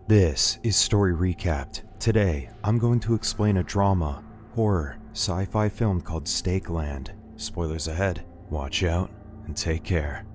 This is Story Recapped. Today, I'm going to explain a drama, horror, sci-fi film called Stakeland. Spoilers ahead. Watch out and take care.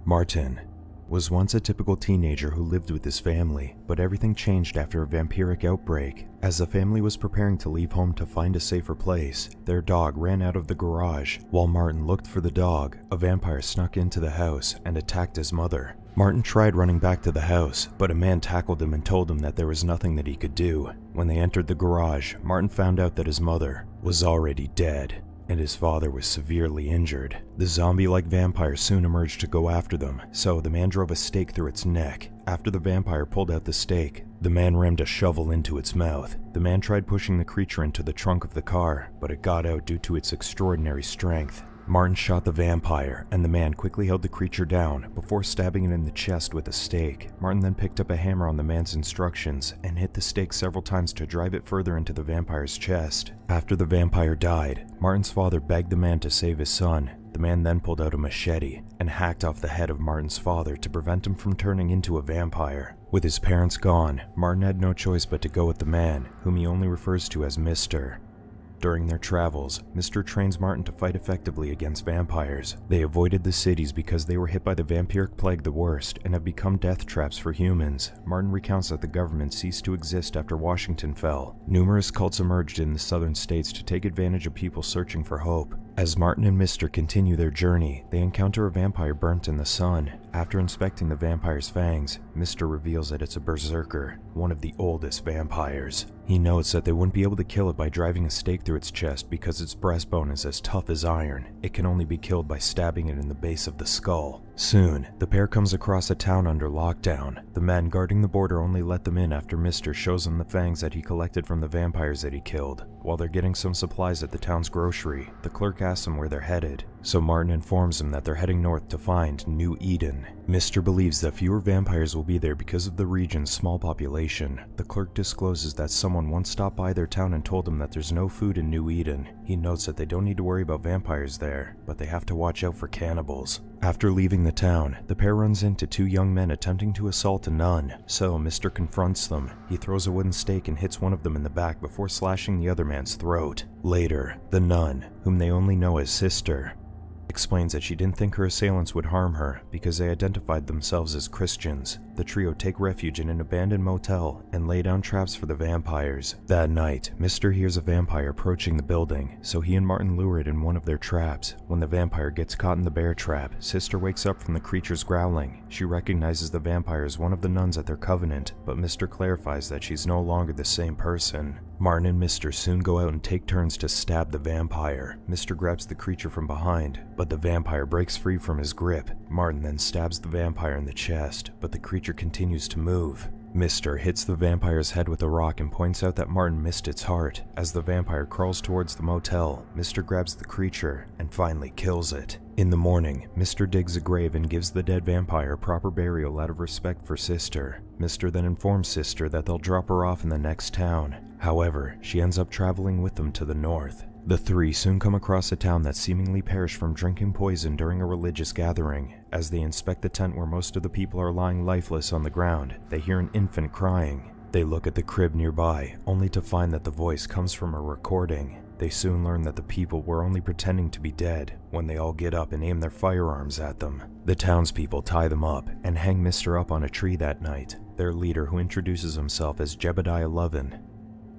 Martin was once a typical teenager who lived with his family, but everything changed after a vampiric outbreak. As the family was preparing to leave home to find a safer place, their dog ran out of the garage. While Martin looked for the dog, a vampire snuck into the house and attacked his mother. Martin tried running back to the house, but a man tackled him and told him that there was nothing that he could do. When they entered the garage, Martin found out that his mother was already dead, and his father was severely injured. The zombie-like vampire soon emerged to go after them, so the man drove a stake through its neck. After the vampire pulled out the stake, the man rammed a shovel into its mouth. The man tried pushing the creature into the trunk of the car, but it got out due to its extraordinary strength. Martin shot the vampire, and the man quickly held the creature down before stabbing it in the chest with a stake. Martin then picked up a hammer on the man's instructions and hit the stake several times to drive it further into the vampire's chest. After the vampire died, Martin's father begged the man to save his son. The man then pulled out a machete and hacked off the head of Martin's father to prevent him from turning into a vampire. With his parents gone, Martin had no choice but to go with the man, whom he only refers to as Mr. During their travels, Mr. trains Martin to fight effectively against vampires. They avoided the cities because they were hit by the vampiric plague the worst and have become death traps for humans. Martin recounts that the government ceased to exist after Washington fell. Numerous cults emerged in the southern states to take advantage of people searching for hope. As Martin and Mr. continue their journey, they encounter a vampire burnt in the sun. After inspecting the vampire's fangs, Mr. reveals that it's a berserker, one of the oldest vampires. He notes that they wouldn't be able to kill it by driving a stake through its chest because its breastbone is as tough as iron. It can only be killed by stabbing it in the base of the skull. Soon, the pair comes across a town under lockdown. The men guarding the border only let them in after Mr. shows them the fangs that he collected from the vampires that he killed. While they're getting some supplies at the town's grocery, the clerk asks them where they're headed, so Martin informs them that they're heading north to find New Eden. Mr. believes that fewer vampires will be there because of the region's small population. The clerk discloses that someone once stopped by their town and told them that there's no food in New Eden. He notes that they don't need to worry about vampires there, but they have to watch out for cannibals. After leaving the town, the pair runs into two young men attempting to assault a nun, so Mr. confronts them. He throws a wooden stake and hits one of them in the back before slashing the other man's throat. Later, the nun, whom they only know as Sister, explains that she didn't think her assailants would harm her because they identified themselves as Christians. The trio take refuge in an abandoned motel and lay down traps for the vampires. That night, Mr. hears a vampire approaching the building, so he and Martin lure it in one of their traps. When the vampire gets caught in the bear trap, Sister wakes up from the creature's growling. She recognizes the vampire as one of the nuns at their covenant, but Mr. clarifies that she's no longer the same person. Martin and Mr. soon go out and take turns to stab the vampire. Mr. grabs the creature from behind, but the vampire breaks free from his grip. Martin then stabs the vampire in the chest, but the creature continues to move. Mr. hits the vampire's head with a rock and points out that Martin missed its heart. As the vampire crawls towards the motel, Mr. grabs the creature and finally kills it. In the morning, Mr. digs a grave and gives the dead vampire proper burial out of respect for Sister. Mr. then informs Sister that they'll drop her off in the next town. However, she ends up traveling with them to the north. The three soon come across a town that seemingly perished from drinking poison during a religious gathering. As they inspect the tent where most of the people are lying lifeless on the ground, they hear an infant crying. They look at the crib nearby, only to find that the voice comes from a recording. They soon learn that the people were only pretending to be dead when they all get up and aim their firearms at them. The townspeople tie them up and hang Mr. up on a tree that night. Their leader, who introduces himself as Jebediah Lovin,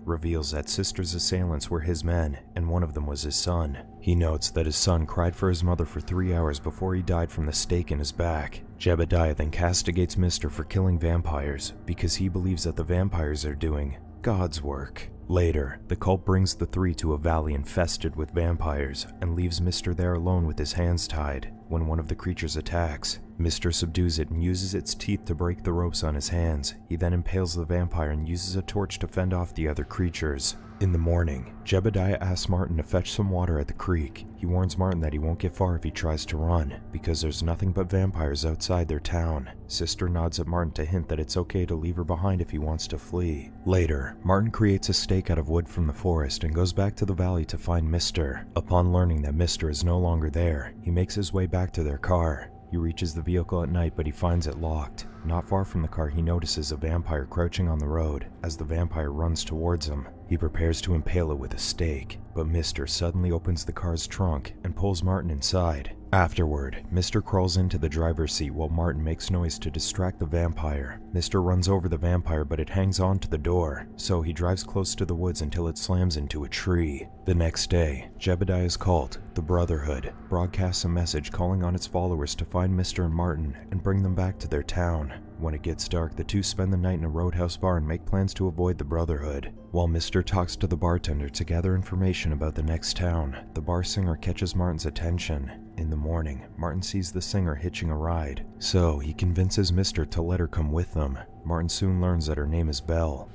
reveals that Sister's assailants were his men, and one of them was his son. He notes that his son cried for his mother for 3 hours before he died from the stake in his back. Jebediah then castigates Mr. for killing vampires, because he believes that the vampires are doing God's work. Later, the cult brings the three to a valley infested with vampires, and leaves Mr. there alone with his hands tied. When one of the creatures attacks, Mr. subdues it and uses its teeth to break the ropes on his hands. He then impales the vampire and uses a torch to fend off the other creatures. In the morning, Jebediah asks Martin to fetch some water at the creek. He warns Martin that he won't get far if he tries to run, because there's nothing but vampires outside their town. Sister nods at Martin to hint that it's okay to leave her behind if he wants to flee. Later, Martin creates a stake out of wood from the forest and goes back to the valley to find Mr. Upon learning that Mr. is no longer there, he makes his way back to their car. He reaches the vehicle at night, but he finds it locked. Not far from the car, he notices a vampire crouching on the road. As the vampire runs towards him, he prepares to impale it with a stake, but Mr. suddenly opens the car's trunk and pulls Martin inside. Afterward, Mr. crawls into the driver's seat while Martin makes noise to distract the vampire. Mr. runs over the vampire, but it hangs on to the door, so he drives close to the woods until it slams into a tree. The next day, Jebediah's cult, the Brotherhood, broadcasts a message calling on its followers to find Mr. and Martin and bring them back to their town. When it gets dark, the two spend the night in a roadhouse bar and make plans to avoid the Brotherhood. While Mr. talks to the bartender to gather information about the next town, the bar singer catches Martin's attention. In the morning, Martin sees the singer hitching a ride, so he convinces Mr. to let her come with them. Martin soon learns that her name is Belle,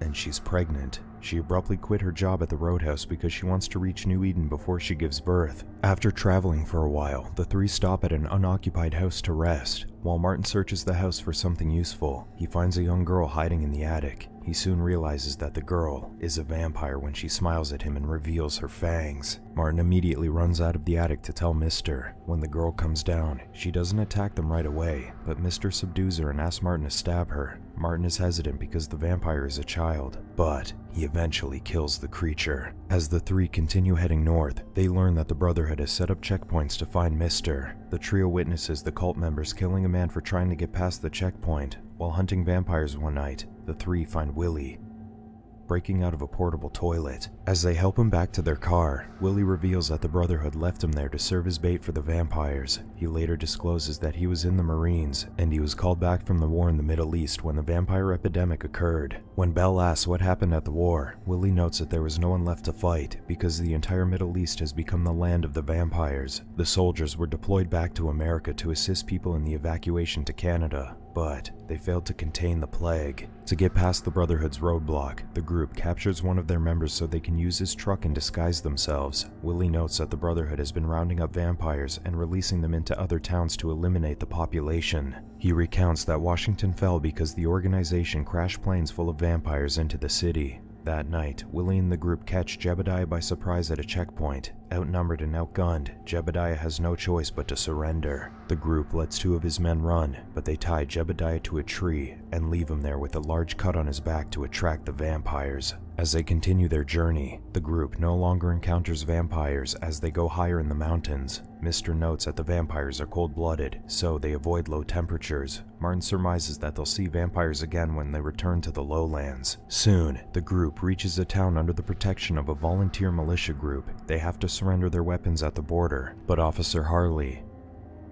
and she's pregnant. She abruptly quit her job at the roadhouse because she wants to reach New Eden before she gives birth. After traveling for a while, the three stop at an unoccupied house to rest. While Martin searches the house for something useful, he finds a young girl hiding in the attic. He soon realizes that the girl is a vampire when she smiles at him and reveals her fangs. Martin immediately runs out of the attic to tell Mr. When the girl comes down, she doesn't attack them right away, but Mr. subdues her and asks Martin to stab her. Martin is hesitant because the vampire is a child, but he eventually kills the creature. As the three continue heading north, they learn that the Brotherhood has set up checkpoints to find Mr. The trio witnesses the cult members killing a man for trying to get past the checkpoint. While hunting vampires one night, the three find Willie breaking out of a portable toilet. As they help him back to their car, Willie reveals that the Brotherhood left him there to serve as bait for the vampires. He later discloses that he was in the Marines, and he was called back from the war in the Middle East when the vampire epidemic occurred. When Belle asks what happened at the war, Willie notes that there was no one left to fight because the entire Middle East has become the land of the vampires. The soldiers were deployed back to America to assist people in the evacuation to Canada, but they failed to contain the plague. To get past the Brotherhood's roadblock, the group captures one of their members so they can use his truck and disguise themselves. Willie notes that the Brotherhood has been rounding up vampires and releasing them into other towns to eliminate the population. He recounts that Washington fell because the organization crashed planes full of vampires into the city. That night, Willie and the group catch Jebediah by surprise at a checkpoint. Outnumbered and outgunned, Jebediah has no choice but to surrender. The group lets two of his men run, but they tie Jebediah to a tree and leave him there with a large cut on his back to attract the vampires. As they continue their journey, the group no longer encounters vampires as they go higher in the mountains. Mr. notes that the vampires are cold-blooded, so they avoid low temperatures. Martin surmises that they'll see vampires again when they return to the lowlands. Soon, the group reaches a town under the protection of a volunteer militia group. They have to surrender their weapons at the border, but Officer Harley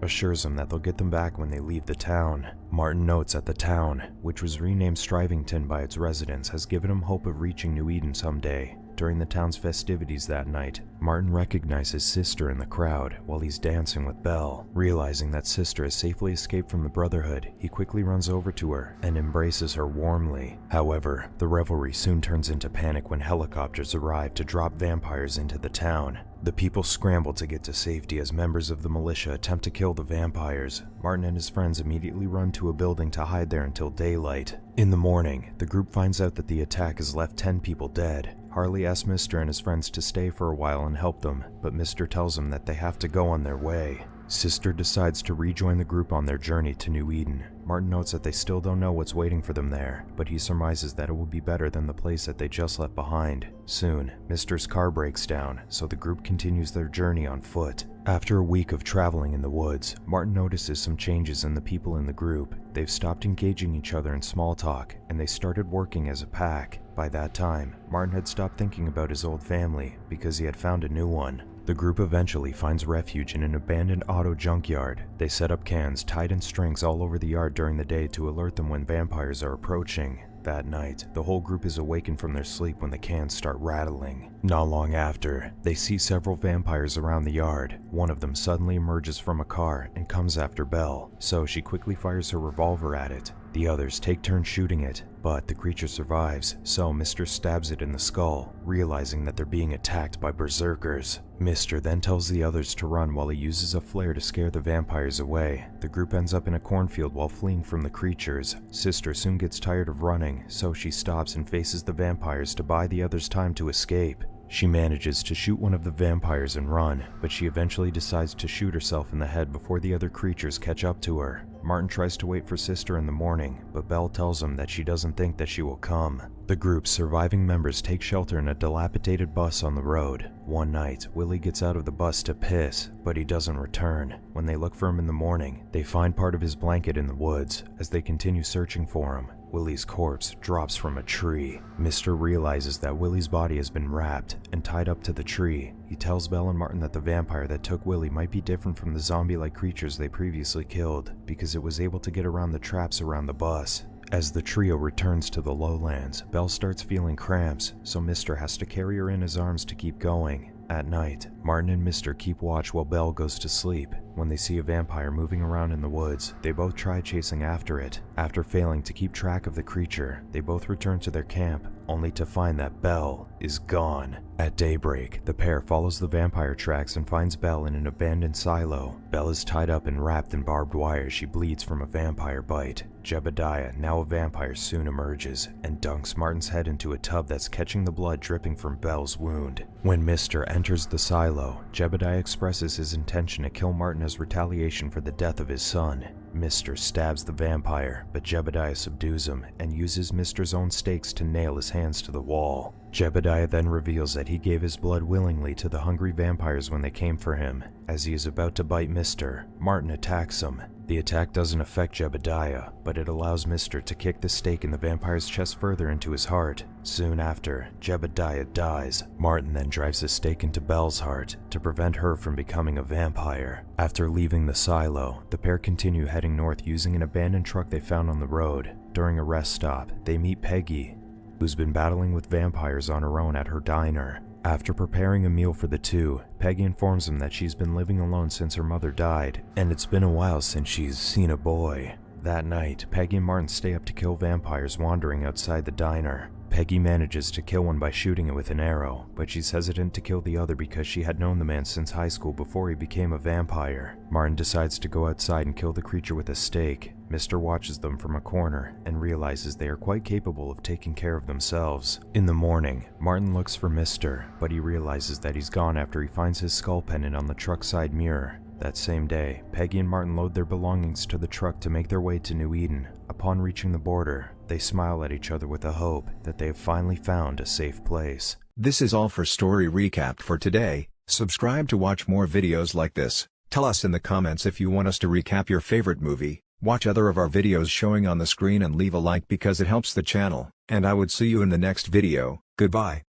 assures them that they'll get them back when they leave the town. Martin notes that the town, which was renamed Strivington by its residents, has given him hope of reaching New Eden someday. During the town's festivities that night, Martin recognizes Sister in the crowd while he's dancing with Belle. Realizing that Sister has safely escaped from the Brotherhood, he quickly runs over to her and embraces her warmly. However, the revelry soon turns into panic when helicopters arrive to drop vampires into the town. The people scramble to get to safety as members of the militia attempt to kill the vampires. Martin and his friends immediately run to a building to hide there until daylight. In the morning, the group finds out that the attack has left 10 people dead. Harley asks Mr. and his friends to stay for a while and help them, but Mr. tells them that they have to go on their way. Sister decides to rejoin the group on their journey to New Eden. Martin notes that they still don't know what's waiting for them there, but he surmises that it will be better than the place that they just left behind. Soon, Mr.'s car breaks down, so the group continues their journey on foot. After a week of traveling in the woods, Martin notices some changes in the people in the group. They've stopped engaging each other in small talk, and they started working as a pack. By that time, Martin had stopped thinking about his old family because he had found a new one. The group eventually finds refuge in an abandoned auto junkyard. They set up cans tied in strings all over the yard during the day to alert them when vampires are approaching. That night, the whole group is awakened from their sleep when the cans start rattling. Not long after, they see several vampires around the yard. One of them suddenly emerges from a car and comes after Belle, so she quickly fires her revolver at it. The others take turns shooting it, but the creature survives, so Mr. stabs it in the skull, realizing that they're being attacked by berserkers. Mr. then tells the others to run while he uses a flare to scare the vampires away. The group ends up in a cornfield while fleeing from the creatures. Sister soon gets tired of running, so she stops and faces the vampires to buy the others time to escape. She manages to shoot one of the vampires and run, but she eventually decides to shoot herself in the head before the other creatures catch up to her. Martin tries to wait for Sister in the morning, but Belle tells him that she doesn't think that she will come. The group's surviving members take shelter in a dilapidated bus on the road. One night, Willie gets out of the bus to piss, but he doesn't return. When they look for him in the morning, they find part of his blanket in the woods. As they continue searching for him, Willie's corpse drops from a tree. Mr. realizes that Willie's body has been wrapped and tied up to the tree. He tells Belle and Martin that the vampire that took Willie might be different from the zombie-like creatures they previously killed, because it was able to get around the traps around the bus. As the trio returns to the lowlands, Belle starts feeling cramps, so Mr. has to carry her in his arms to keep going. At night, Martin and Mr. keep watch while Belle goes to sleep. When they see a vampire moving around in the woods, they both try chasing after it. After failing to keep track of the creature, they both return to their camp, only to find that Belle is gone. At daybreak, the pair follows the vampire tracks and finds Belle in an abandoned silo. Belle is tied up and wrapped in barbed wire. She bleeds from a vampire bite. Jebediah, now a vampire, soon emerges and dunks Martin's head into a tub that's catching the blood dripping from Belle's wound. When Mr. enters the silo, Jebediah expresses his intention to kill Martin as retaliation for the death of his son. Mr. stabs the vampire, but Jebediah subdues him and uses Mr.'s own stakes to nail his hands to the wall. Jebediah then reveals that he gave his blood willingly to the hungry vampires when they came for him. As he is about to bite Mr., Martin attacks him. The attack doesn't affect Jebediah, but it allows Mr. to kick the stake in the vampire's chest further into his heart. Soon after, Jebediah dies. Martin then drives the stake into Belle's heart to prevent her from becoming a vampire. After leaving the silo, the pair continue heading north using an abandoned truck they found on the road. During a rest stop, they meet Peggy, who's been battling with vampires on her own at her diner. After preparing a meal for the two, Peggy informs them that she's been living alone since her mother died, and it's been a while since she's seen a boy. That night, Peggy and Martin stay up to kill vampires wandering outside the diner. Peggy manages to kill one by shooting it with an arrow, but she's hesitant to kill the other because she had known the man since high school before he became a vampire. Martin decides to go outside and kill the creature with a stake. Mr. watches them from a corner and realizes they are quite capable of taking care of themselves. In the morning, Martin looks for Mr., but he realizes that he's gone after he finds his skull pendant on the truck's side mirror. That same day, Peggy and Martin load their belongings to the truck to make their way to New Eden. Upon reaching the border, they smile at each other with the hope that they have finally found a safe place. This is all for Story Recap for today. Subscribe to watch more videos like this. Tell us in the comments if you want us to recap your favorite movie. Watch other of our videos showing on the screen and leave a like because it helps the channel. And I would see you in the next video. Goodbye.